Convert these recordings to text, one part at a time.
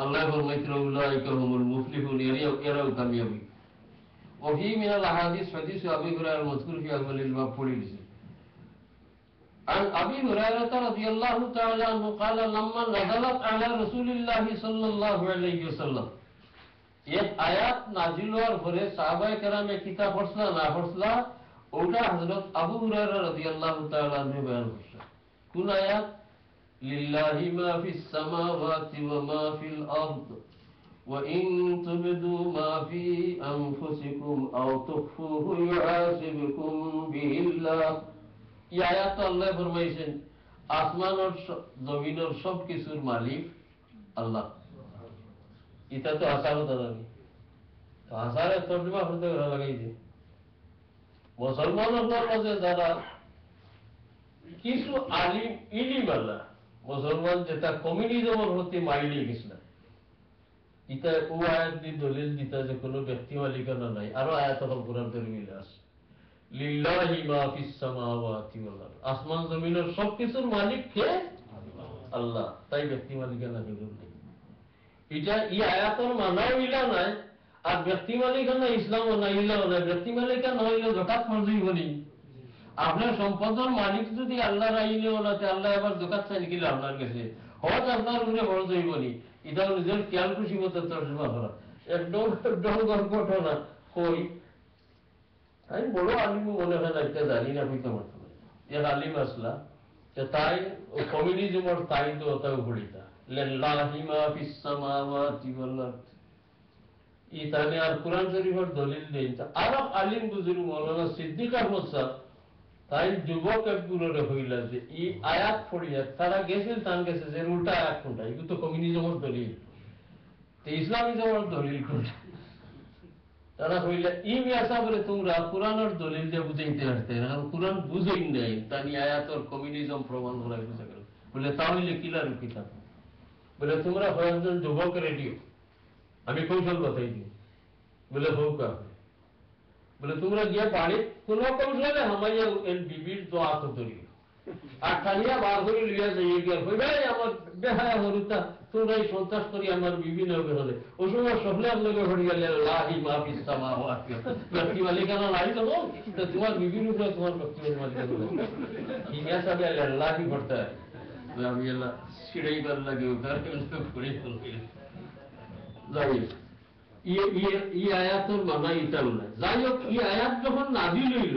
আল্লাহ ফরমাইছিল উলাইকা হুমুল মুফলিহুন, এরাও কামিয়াবি। ওহি মিনাল আহাদিস হাদিস আবি হুরায়রা মাযকুর ফি আউয়ালিল বাব পড়ি দিছি। عن أبي هريرة رضي الله تعالى عنه قال لما نزلت على رسول الله صلى الله عليه وسلم एक आयत नाजिल হওয়ার পরে সাহাবায়ে কেরামে কিতাব পড়ছলা না পড়ছলা ওটা হযরত আবু হুরায়রা রাদিয়াল্লাহু তাআলা আনহু বয়ান করছেন। কোন আয়াত? লিল্লাহি মা ফিস সামাওয়াতি ওয়া মা ফিল আরদ ওয়া ইন তুবদু মা ফি আনফুসিকুম আও তুখফুহু ইউহাসিবুকুম বিহিল্লাহ। এই আয়াত আল্লাহ ফরমাইছেন আসমান আর জমিন আর সব কিছুর মালিক আল্লাহ। এটা তো আসারও দাঁড়ানি তো আসারের তর্জমা করতে লাগাইছে মুসলমানের মাঝে যারা কিছু আলিম ইলিম আল্লাহ মুসলমান যেটা কমিউনিজমের প্রতি মাইলি গেছিল ইটা ও আয়াত দিয়ে দলিল দিতা যে কোনো ব্যক্তি মালিকানা নাই। আরো আয়াত হল কোরআন মিলে আছে লিল্লাহি মা ফিস সামাওয়াতি ওয়াল আরদ, আসমান জমিনের সবকিছুর মালিক কে? আল্লাহ। তাই ব্যক্তি মালিকানা জরুরি নেই। এটা এই আয়াতের মানাও ইলা নাই আর ব্যক্তি মালিকানা ইসলামও নাই, ইলাও নাই। ব্যক্তি মালিকানা হইলে যাকাত ফরজ হইবনি। আপনার সম্পদের মালিক যদি আল্লাহর আইনে ওলাতে আল্লাহ এবার যাকাত চাই কি আপনার কাছে হজ আপনার উপরে ফরজ হইবনি। এটা নিজের খেয়াল খুশি মতো তর্জমা করা একদম ঘটনা কই আমি বড় আলিম মনে হয় না, এটা জানি না হইতে পারতো না। এক আলিম আসলা তাই কমিউনিজমের তাই তো ওটাও পড়িতা লিল্লাহি মা ফিস সামাওয়াতি ওয়াল আরদ। ইতানে আর কুরআন শরীফের দলিল দেন। আর আলিম বুজুর্গ মাওলানা সিদ্দিক আহমদ সাহেব তাই যুবক একগুলোরে হইলা যে এই আয়াত পড়িয়া তারা গেছিল তান গেছে যে উল্টা আয়াত কোনটা, এগুলো তো কমিউনিজমের দলিল, তো ইসলামিজমের দলিল কোনটা? তারা হইলে ই মিয়াসা বলে তোমরা কোরআনের দলিল দিয়ে বুঝাইতে আসতে এখন কোরআন বুঝেই নাই তানি আয়াতর কমিউনিজম প্রমাণ করাই বুঝা গেল। বলে তাহলে কিলার কিতাব বলে তোমরা কয়েকজন যুবক রেডিও আমি কৌশল বাতাই দিই বলে হোক বলে তোমরা গিয়ে বাড়ি কোন কৌশলে হামাইয়া বিবির দোয়া তো করিও আর খালিয়া বার করে লিয়া যাইয়ে গিয়ে ভাই আমার বেহায়া হরুতা তোমরা এই সন্ত্রাস করি আমার বিবি নবে হলে ও সময় সকলের লোকে হয়ে গেলে লাহি মাফিস সামাওয়াতি ব্যক্তি মালিকানা নাই তো তোমার বিবির উপরে তোমার ব্যক্তি মালিকানা ইয়া সবে লাহি করতে আমি আল্লাহ সিড়াইবার লাগে ওখানে করে যাই এই আয়াতের মানা ইটাল না। যাই হোক এই আয়াত যখন নাজিল হইল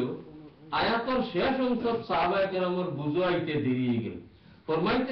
আয়াতের শেষ অংশ সাহাবায়ে কেরামের বুঝাইতে দেরি গেল ফরমাইতে